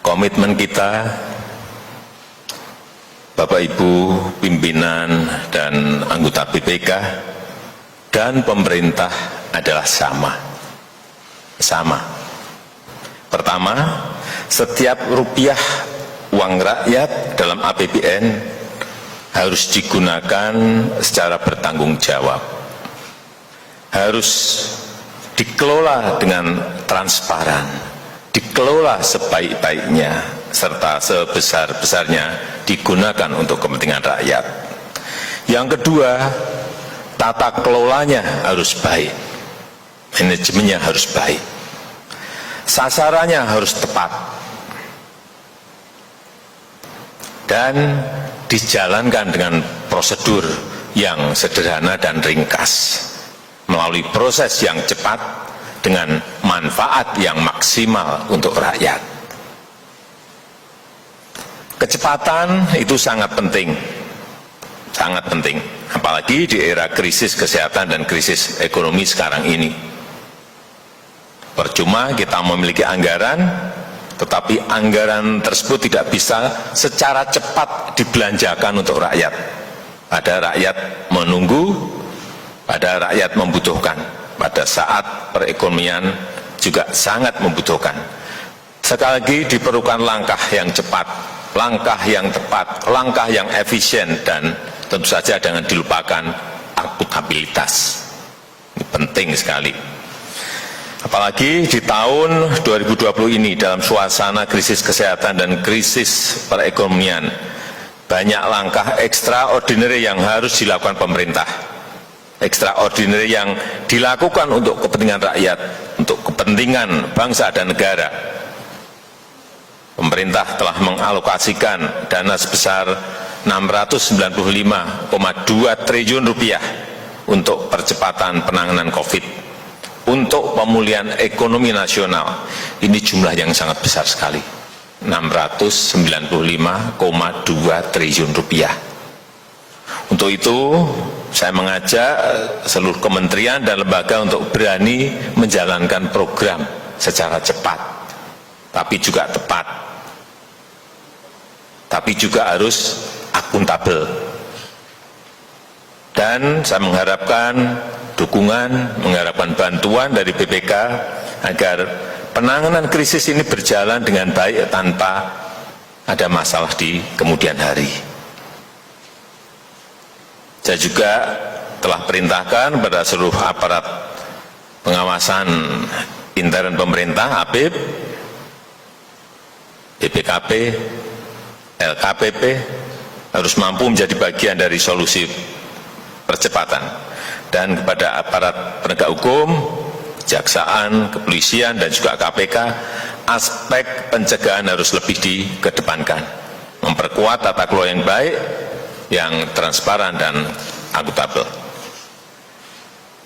Komitmen kita, Bapak Ibu pimpinan dan anggota BPK dan pemerintah adalah sama. Pertama, setiap rupiah uang rakyat dalam APBN harus digunakan secara bertanggung jawab, harus dikelola dengan transparan, dikelola sebaik-baiknya, serta sebesar-besarnya digunakan untuk kepentingan rakyat. Yang kedua, tata kelolanya harus baik, manajemennya harus baik, sasarannya harus tepat, dan dijalankan dengan prosedur yang sederhana dan ringkas, melalui proses yang cepat dengan manfaat yang maksimal untuk rakyat. Kecepatan itu sangat penting, apalagi di era krisis kesehatan dan krisis ekonomi sekarang ini. Percuma kita memiliki anggaran, tetapi anggaran tersebut tidak bisa secara cepat dibelanjakan untuk rakyat. Pada rakyat menunggu, pada rakyat membutuhkan, pada saat perekonomian juga sangat membutuhkan. Sekali lagi diperlukan langkah yang cepat, langkah yang tepat, langkah yang efisien, dan tentu saja jangan dilupakan akuntabilitas. Ini penting sekali. Apalagi di tahun 2020 ini dalam suasana krisis kesehatan dan krisis perekonomian, banyak langkah extraordinary yang harus dilakukan pemerintah. Extraordinary yang dilakukan untuk kepentingan rakyat, untuk kepentingan bangsa dan negara. Pemerintah telah mengalokasikan dana sebesar 695,2 triliun rupiah untuk percepatan penanganan COVID. Untuk pemulihan ekonomi nasional, ini jumlah yang sangat besar sekali, 695,2 triliun rupiah. Untuk itu, saya mengajak seluruh kementerian dan lembaga untuk berani menjalankan program secara cepat, tapi juga tepat, tapi juga harus akuntabel. Dan saya mengharapkan dukungan, mengharapkan bantuan dari BPK agar penanganan krisis ini berjalan dengan baik tanpa ada masalah di kemudian hari. Saya juga telah perintahkan kepada seluruh aparat pengawasan intern pemerintah, APIP, BPKP, LKPP, harus mampu menjadi bagian dari solusi percepatan. Dan kepada aparat penegak hukum, kejaksaan, kepolisian, dan juga KPK, aspek pencegahan harus lebih dikedepankan. Memperkuat tata kelola yang baik, yang transparan dan akuntabel.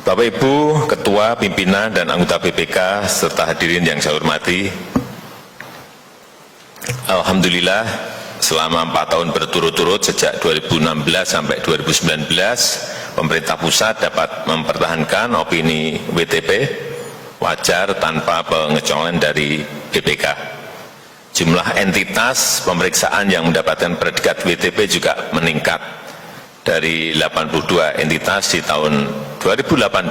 Bapak Ibu, Ketua, Pimpinan, dan anggota BPK, serta hadirin yang saya hormati, alhamdulillah selama 4 tahun berturut-turut sejak 2016 sampai 2019, pemerintah pusat dapat mempertahankan opini WTP wajar tanpa pengecualian dari BPK. Jumlah entitas pemeriksaan yang mendapatkan predikat WTP juga meningkat dari 82 entitas di tahun 2018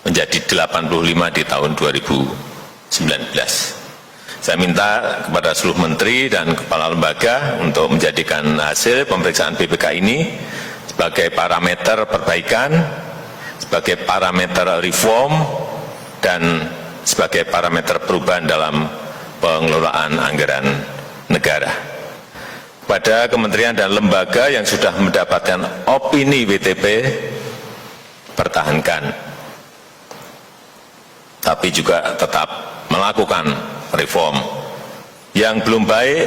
menjadi 85 di tahun 2019. Saya minta kepada seluruh menteri dan kepala lembaga untuk menjadikan hasil pemeriksaan BPK ini sebagai parameter perbaikan, sebagai parameter reform, dan sebagai parameter perubahan dalam pengelolaan anggaran negara. Pada kementerian dan lembaga yang sudah mendapatkan opini WTP, pertahankan, tapi juga tetap melakukan reform. Yang belum baik,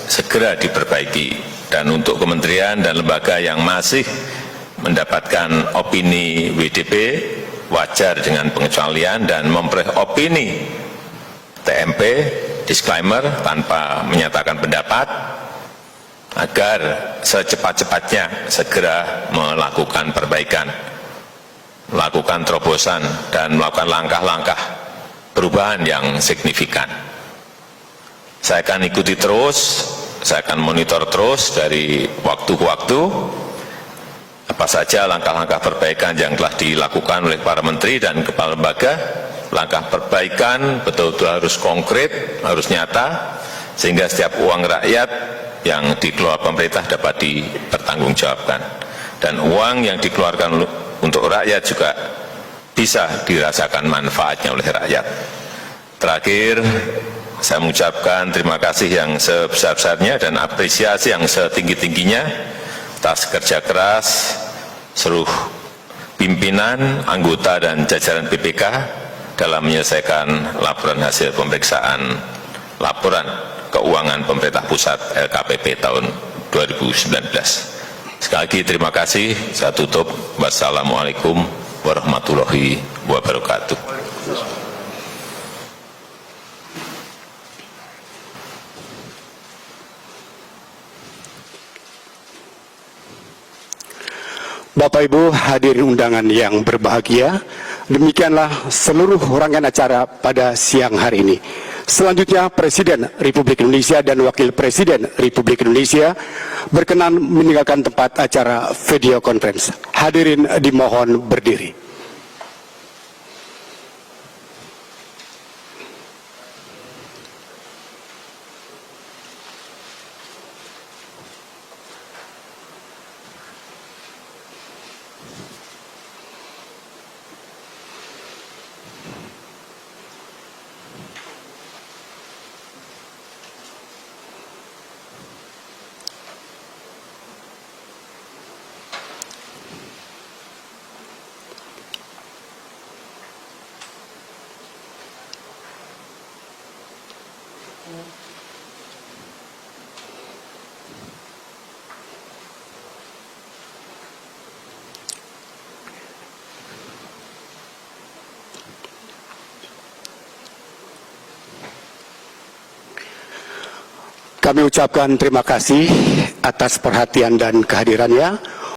segera diperbaiki. Dan untuk kementerian dan lembaga yang masih mendapatkan opini WDP, wajar dengan pengecualian dan memperoleh opini TMP, disclaimer, tanpa menyatakan pendapat, agar secepat-cepatnya segera melakukan perbaikan, melakukan terobosan, dan melakukan langkah-langkah perubahan yang signifikan. Saya akan ikuti terus, saya akan monitor terus dari waktu ke waktu, apa saja langkah-langkah perbaikan yang telah dilakukan oleh para menteri dan kepala lembaga. Langkah perbaikan betul-betul harus konkret, harus nyata, sehingga setiap uang rakyat yang dikelola pemerintah dapat dipertanggungjawabkan. Dan uang yang dikeluarkan untuk rakyat juga bisa dirasakan manfaatnya oleh rakyat. Terakhir, saya mengucapkan terima kasih yang sebesar-besarnya dan apresiasi yang setinggi-tingginya atas kerja keras seluruh pimpinan, anggota, dan jajaran BPK dalam menyelesaikan laporan hasil pemeriksaan laporan keuangan pemerintah pusat LKPP tahun 2019. Sekali lagi terima kasih, saya tutup. Wassalamualaikum warahmatullahi wabarakatuh. Bapak Ibu hadirin undangan yang berbahagia, demikianlah seluruh rangkaian acara pada siang hari ini. Selanjutnya Presiden Republik Indonesia dan Wakil Presiden Republik Indonesia berkenan meninggalkan tempat acara video conference. Hadirin dimohon berdiri. Kami ucapkan terima kasih atas perhatian dan kehadirannya.